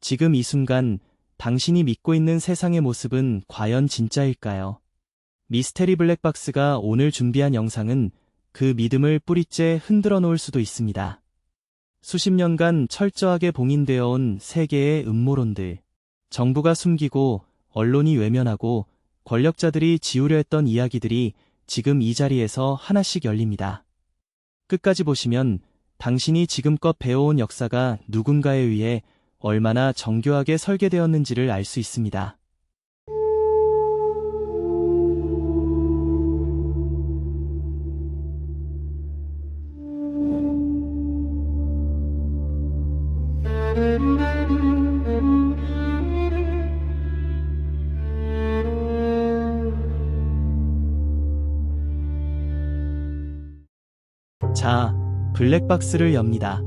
지금 이 순간 당신이 믿고 있는 세상의 모습은 과연 진짜일까요? 미스테리 블랙박스가 오늘 준비한 영상은 그 믿음을 뿌리째 흔들어 놓을 수도 있습니다. 수십 년간 철저하게 봉인되어 온 세계의 음모론들, 정부가 숨기고 언론이 외면하고 권력자들이 지우려 했던 이야기들이 지금 이 자리에서 하나씩 열립니다. 끝까지 보시면 당신이 지금껏 배워온 역사가 누군가에 의해 얼마나 정교하게 설계되었는지를 알 수 있습니다. 자, 블랙박스를 엽니다.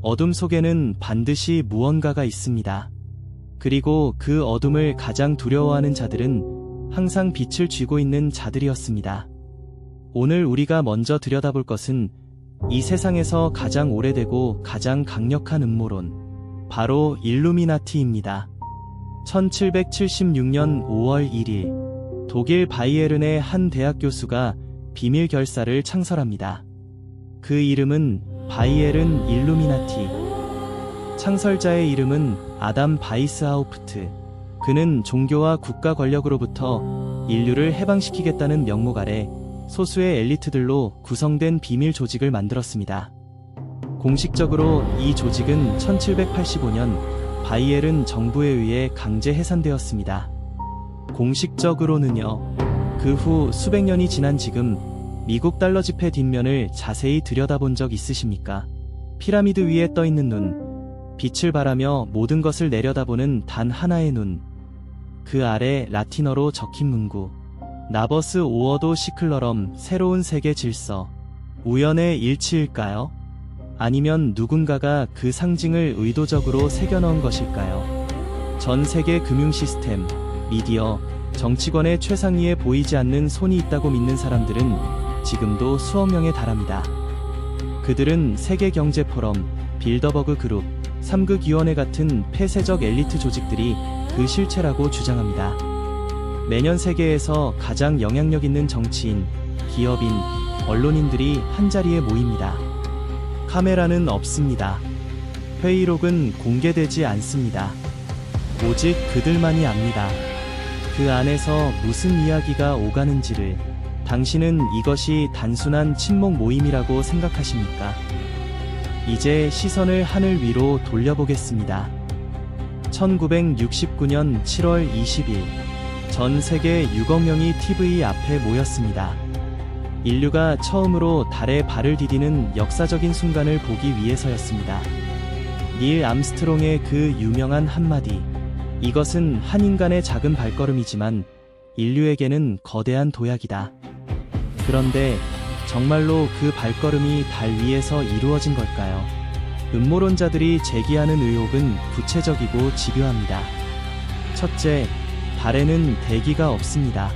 어둠 속에는 반드시 무언가가 있습니다. 그리고 그 어둠을 가장 두려워하는 자들은 항상 빛을 쥐고 있는 자들이었습니다. 오늘 우리가 먼저 들여다볼 것은 이 세상에서 가장 오래되고 가장 강력한 음모론, 바로 일루미나티입니다. 1776년 5월 1일, 독일 바이에른의 한 대학 교수가 비밀 결사를 창설합니다. 그 이름은 바이에른 일루미나티. 창설자의 이름은 아담 바이스하우프트. 그는 종교와 국가 권력으로부터 인류를 해방시키겠다는 명목 아래 소수의 엘리트들로 구성된 비밀 조직을 만들었습니다. 공식적으로 이 조직은 1785년 바이에른 정부에 의해 강제 해산되었습니다. 공식적으로는요. 그 후 수백 년이 지난 지금 미국 달러 지폐 뒷면을 자세히 들여다본 적 있으십니까? 피라미드 위에 떠있는 눈, 빛을 바라며 모든 것을 내려다보는 단 하나의 눈, 그 아래 라틴어로 적힌 문구, 나버스 오어도 시클러럼, 새로운 세계 질서. 우연의 일치일까요? 아니면 누군가가 그 상징을 의도적으로 새겨넣은 것일까요? 전 세계 금융 시스템, 미디어, 정치권의 최상위에 보이지 않는 손이 있다고 믿는 사람들은 지금도 수억 명에 달합니다. 그들은 세계경제포럼, 빌더버그 그룹, 3극위원회 같은 폐쇄적 엘리트 조직들이 그 실체라고 주장합니다. 매년 세계에서 가장 영향력 있는 정치인, 기업인, 언론인들이 한자리에 모입니다. 카메라는 없습니다. 회의록은 공개되지 않습니다. 오직 그들만이 압니다. 그 안에서 무슨 이야기가 오가는지를. 당신은 이것이 단순한 친목 모임이라고 생각하십니까? 이제 시선을 하늘 위로 돌려보겠습니다. 1969년 7월 20일, 전 세계 6억 명이 TV 앞에 모였습니다. 인류가 처음으로 달에 발을 디디는 역사적인 순간을 보기 위해서였습니다. 닐 암스트롱의 그 유명한 한마디, 이것은 한 인간의 작은 발걸음이지만 인류에게는 거대한 도약이다. 그런데 정말로 그 발걸음이 달 위에서 이루어진 걸까요? 음모론자들이 제기하는 의혹은 구체적이고 집요합니다. 첫째, 달에는 대기가 없습니다.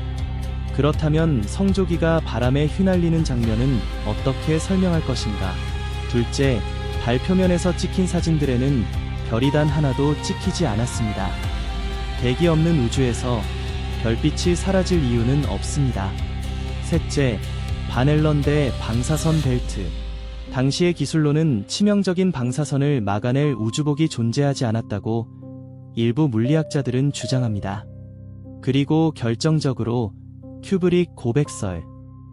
그렇다면 성조기가 바람에 휘날리는 장면은 어떻게 설명할 것인가? 둘째, 달 표면에서 찍힌 사진들에는 별이 단 하나도 찍히지 않았습니다. 대기 없는 우주에서 별빛이 사라질 이유는 없습니다. 셋째, 반앨런대 방사선 벨트. 당시의 기술로는 치명적인 방사선을 막아낼 우주복이 존재하지 않았다고 일부 물리학자들은 주장합니다. 그리고 결정적으로 큐브릭 고백설.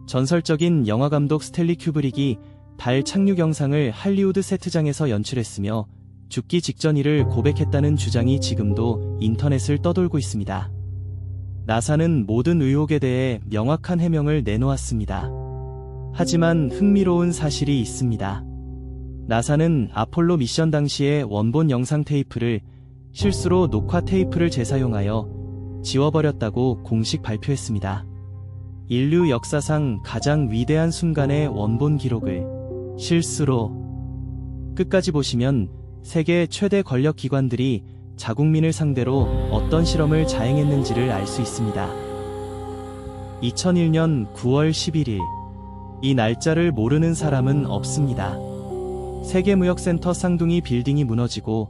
전설적인 영화감독 스탠리 큐브릭이 달 착륙 영상을 할리우드 세트장에서 연출했으며 죽기 직전 이를 고백했다는 주장이 지금도 인터넷을 떠돌고 있습니다. 나사는 모든 의혹에 대해 명확한 해명을 내놓았습니다. 하지만 흥미로운 사실이 있습니다. 나사는 아폴로 미션 당시의 원본 영상 테이프를 실수로 녹화 테이프를 재사용하여 지워버렸다고 공식 발표했습니다. 인류 역사상 가장 위대한 순간의 원본 기록을 실수로. 끝까지 보시면 세계 최대 권력 기관들이 자국민을 상대로 어떤 실험을 자행했는지를 알 수 있습니다. 2001년 9월 11일. 이 날짜를 모르는 사람은 없습니다. 세계무역센터 쌍둥이 빌딩이 무너지고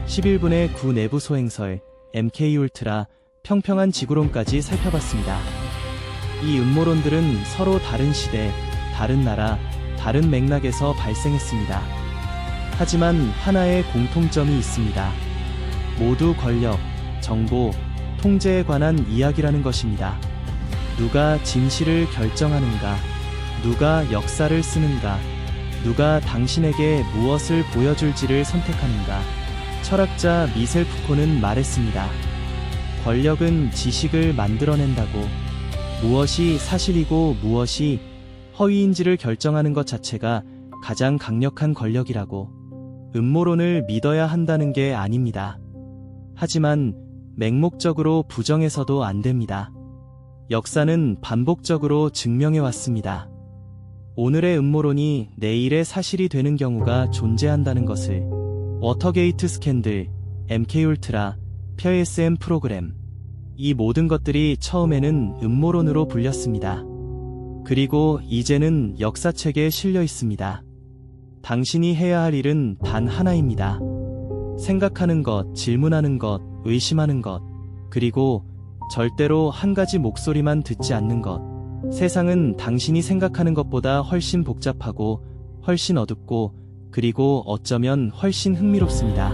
11분의 9 내부 소행설, MK 울트라, 평평한 지구론까지 살펴봤습니다. 이 음모론들은 서로 다른 시대, 다른 나라, 다른 맥락에서 발생했습니다. 하지만 하나의 공통점이 있습니다. 모두 권력, 정보, 통제에 관한 이야기라는 것입니다. 누가 진실을 결정하는가? 누가 역사를 쓰는가? 누가 당신에게 무엇을 보여줄지를 선택하는가? 철학자 미셀 푸코는 말했습니다. 권력은 지식을 만들어낸다고. 무엇이 사실이고 무엇이 허위인지를 결정하는 것 자체가 가장 강력한 권력이라고. 음모론을 믿어야 한다는 게 아닙니다. 하지만 맹목적으로 부정해서도 안 됩니다. 역사는 반복적으로 증명해왔습니다. 오늘의 음모론이 내일의 사실이 되는 경우가 존재한다는 것을. 워터게이트 스캔들, MK울트라, PSM 프로그램, 이 모든 것들이 처음에는 음모론으로 불렸습니다. 그리고 이제는 역사책에 실려 있습니다. 당신이 해야 할 일은 단 하나입니다. 생각하는 것, 질문하는 것, 의심하는 것, 그리고 절대로 한 가지 목소리만 듣지 않는 것. 세상은 당신이 생각하는 것보다 훨씬 복잡하고 훨씬 어둡고 그리고 어쩌면 훨씬 흥미롭습니다.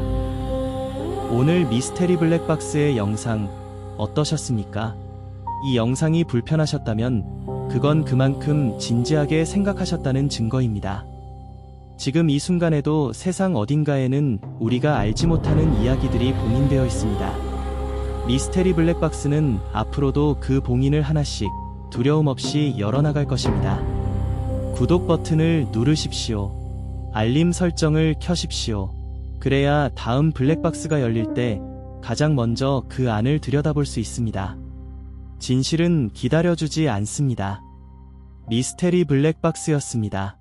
오늘 미스테리 블랙박스의 영상 어떠셨습니까? 이 영상이 불편하셨다면 그건 그만큼 진지하게 생각하셨다는 증거입니다. 지금 이 순간에도 세상 어딘가에는 우리가 알지 못하는 이야기들이 봉인되어 있습니다. 미스테리 블랙박스는 앞으로도 그 봉인을 하나씩 두려움 없이 열어나갈 것입니다. 구독 버튼을 누르십시오. 알림 설정을 켜십시오. 그래야 다음 블랙박스가 열릴 때 가장 먼저 그 안을 들여다볼 수 있습니다. 진실은 기다려주지 않습니다. 미스테리 블랙박스였습니다.